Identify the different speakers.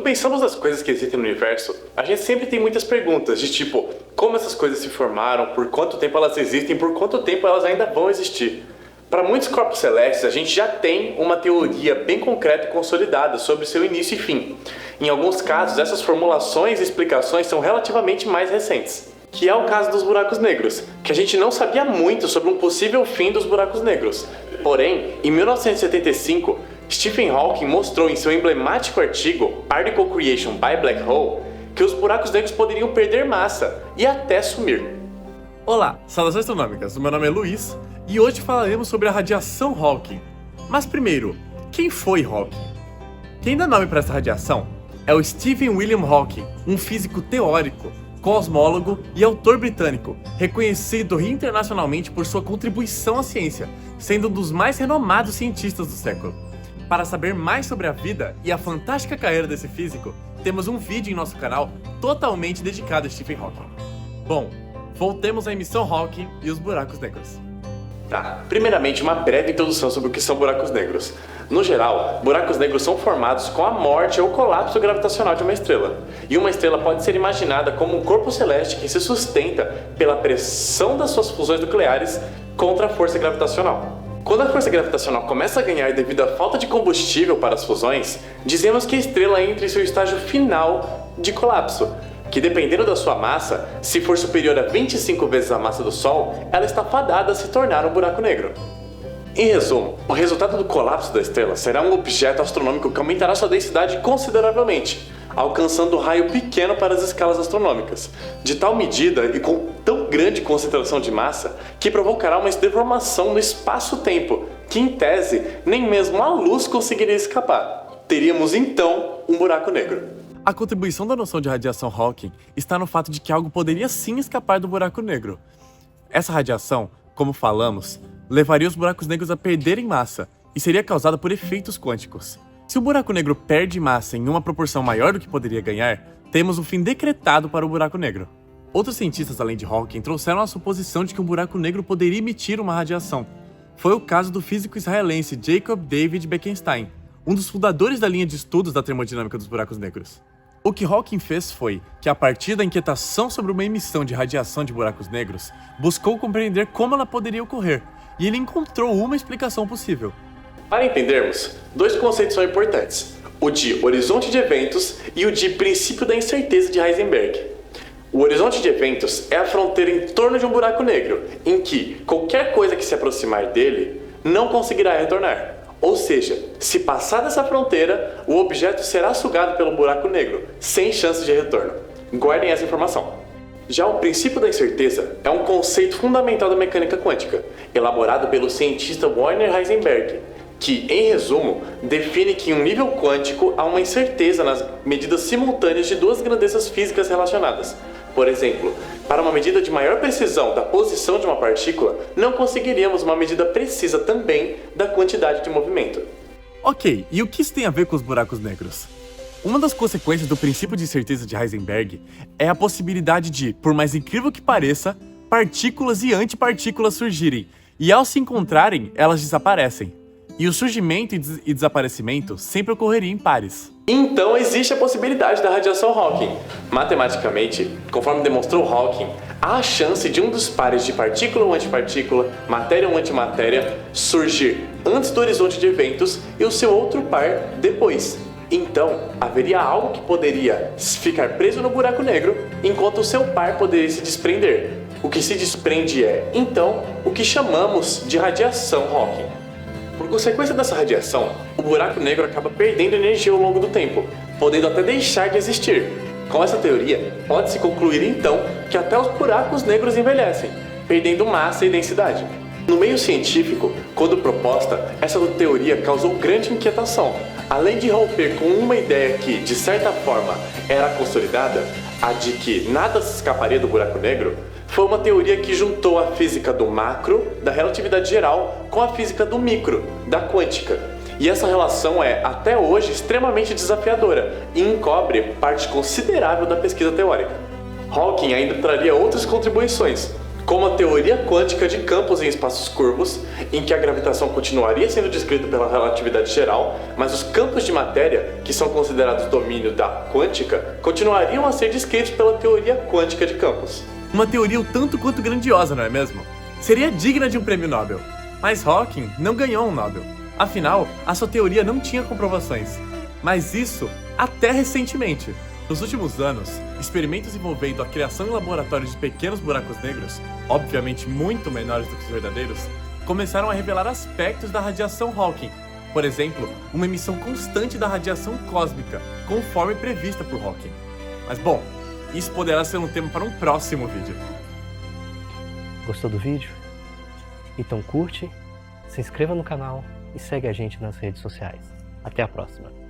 Speaker 1: pensamos nas coisas que existem no universo, a gente sempre tem muitas perguntas de tipo, como essas coisas se formaram, por quanto tempo elas existem, por quanto tempo elas ainda vão existir. Para muitos corpos celestes, a gente já tem uma teoria bem concreta e consolidada sobre seu início e fim. Em alguns casos, essas formulações e explicações são relativamente mais recentes, que é o caso dos buracos negros, que a gente não sabia muito sobre um possível fim dos buracos negros. Porém, em 1975, Stephen Hawking mostrou em seu emblemático artigo Particle Creation by Black Hole que os buracos negros poderiam perder massa e até sumir.
Speaker 2: Olá, saudações astronômicas, o meu nome é Luiz e hoje falaremos sobre a radiação Hawking. Mas primeiro, quem foi Hawking? Quem dá nome para essa radiação é o Stephen William Hawking, um físico teórico, cosmólogo e autor britânico, reconhecido internacionalmente por sua contribuição à ciência, sendo um dos mais renomados cientistas do século. Para saber mais sobre a vida e a fantástica carreira desse físico, temos um vídeo em nosso canal totalmente dedicado a Stephen Hawking. Bom, voltemos à missão Hawking e os buracos negros.
Speaker 1: Tá, primeiramente uma breve introdução sobre o que são buracos negros. No geral, buracos negros são formados com a morte ou colapso gravitacional de uma estrela. E uma estrela pode ser imaginada como um corpo celeste que se sustenta pela pressão das suas fusões nucleares contra a força gravitacional. Quando a força gravitacional começa a ganhar devido à falta de combustível para as fusões, dizemos que a estrela entra em seu estágio final de colapso, que dependendo da sua massa, se for superior a 25 vezes a massa do Sol, ela está fadada a se tornar um buraco negro. Em resumo, o resultado do colapso da estrela será um objeto astronômico que aumentará sua densidade consideravelmente, alcançando um raio pequeno para as escalas astronômicas, de tal medida e com tão grande concentração de massa que provocará uma deformação no espaço-tempo, que em tese nem mesmo a luz conseguiria escapar. Teríamos então um buraco negro.
Speaker 2: A contribuição da noção de radiação Hawking está no fato de que algo poderia sim escapar do buraco negro. Essa radiação, como falamos, levaria os buracos negros a perderem massa e seria causada por efeitos quânticos. Se o buraco negro perde massa em uma proporção maior do que poderia ganhar, temos um fim decretado para o buraco negro. Outros cientistas além de Hawking trouxeram a suposição de que um buraco negro poderia emitir uma radiação. Foi o caso do físico israelense Jacob David Bekenstein, um dos fundadores da linha de estudos da termodinâmica dos buracos negros. O que Hawking fez foi que, a partir da inquietação sobre uma emissão de radiação de buracos negros, buscou compreender como ela poderia ocorrer, e ele encontrou uma explicação possível.
Speaker 1: Para entendermos, dois conceitos são importantes, o de horizonte de eventos e o de princípio da incerteza de Heisenberg. O horizonte de eventos é a fronteira em torno de um buraco negro, em que qualquer coisa que se aproximar dele não conseguirá retornar. Ou seja, se passar dessa fronteira, o objeto será sugado pelo buraco negro, sem chance de retorno. Guardem essa informação. Já o princípio da incerteza é um conceito fundamental da mecânica quântica, elaborado pelo cientista Werner Heisenberg, que, em resumo, define que em um nível quântico há uma incerteza nas medidas simultâneas de duas grandezas físicas relacionadas. Por exemplo, para uma medida de maior precisão da posição de uma partícula, não conseguiríamos uma medida precisa também da quantidade de movimento.
Speaker 2: Ok, e o que isso tem a ver com os buracos negros? Uma das consequências do princípio de incerteza de Heisenberg é a possibilidade de, por mais incrível que pareça, partículas e antipartículas surgirem, e ao se encontrarem, elas desaparecem. E o surgimento e desaparecimento sempre ocorreria em pares.
Speaker 1: Então existe a possibilidade da radiação Hawking. Matematicamente, conforme demonstrou Hawking, há a chance de um dos pares de partícula ou antipartícula, matéria ou antimatéria, surgir antes do horizonte de eventos e o seu outro par depois. Então, haveria algo que poderia ficar preso no buraco negro, enquanto o seu par poderia se desprender. O que se desprende é, então, o que chamamos de radiação Hawking. Por consequência dessa radiação, o buraco negro acaba perdendo energia ao longo do tempo, podendo até deixar de existir. Com essa teoria, pode-se concluir então que até os buracos negros envelhecem, perdendo massa e densidade. No meio científico, quando proposta, essa teoria causou grande inquietação. Além de romper com uma ideia que, de certa forma, era consolidada, a de que nada se escaparia do buraco negro, foi uma teoria que juntou a física do macro, da relatividade geral, com a física do micro, da quântica. E essa relação é, até hoje, extremamente desafiadora e encobre parte considerável da pesquisa teórica. Hawking ainda traria outras contribuições, como a teoria quântica de campos em espaços curvos, em que a gravitação continuaria sendo descrita pela relatividade geral, mas os campos de matéria, que são considerados domínio da quântica, continuariam a ser descritos pela teoria quântica de campos.
Speaker 2: Uma teoria o tanto quanto grandiosa, não é mesmo? Seria digna de um prêmio Nobel. Mas Hawking não ganhou um Nobel. Afinal, a sua teoria não tinha comprovações. Mas isso até recentemente. Nos últimos anos, experimentos envolvendo a criação em laboratórios de pequenos buracos negros, obviamente muito menores do que os verdadeiros, começaram a revelar aspectos da radiação Hawking. Por exemplo, uma emissão constante da radiação cósmica, conforme prevista por Hawking. Mas bom, isso poderá ser um tema para um próximo vídeo.
Speaker 3: Gostou do vídeo? Então curte, se inscreva no canal e segue a gente nas redes sociais. Até a próxima!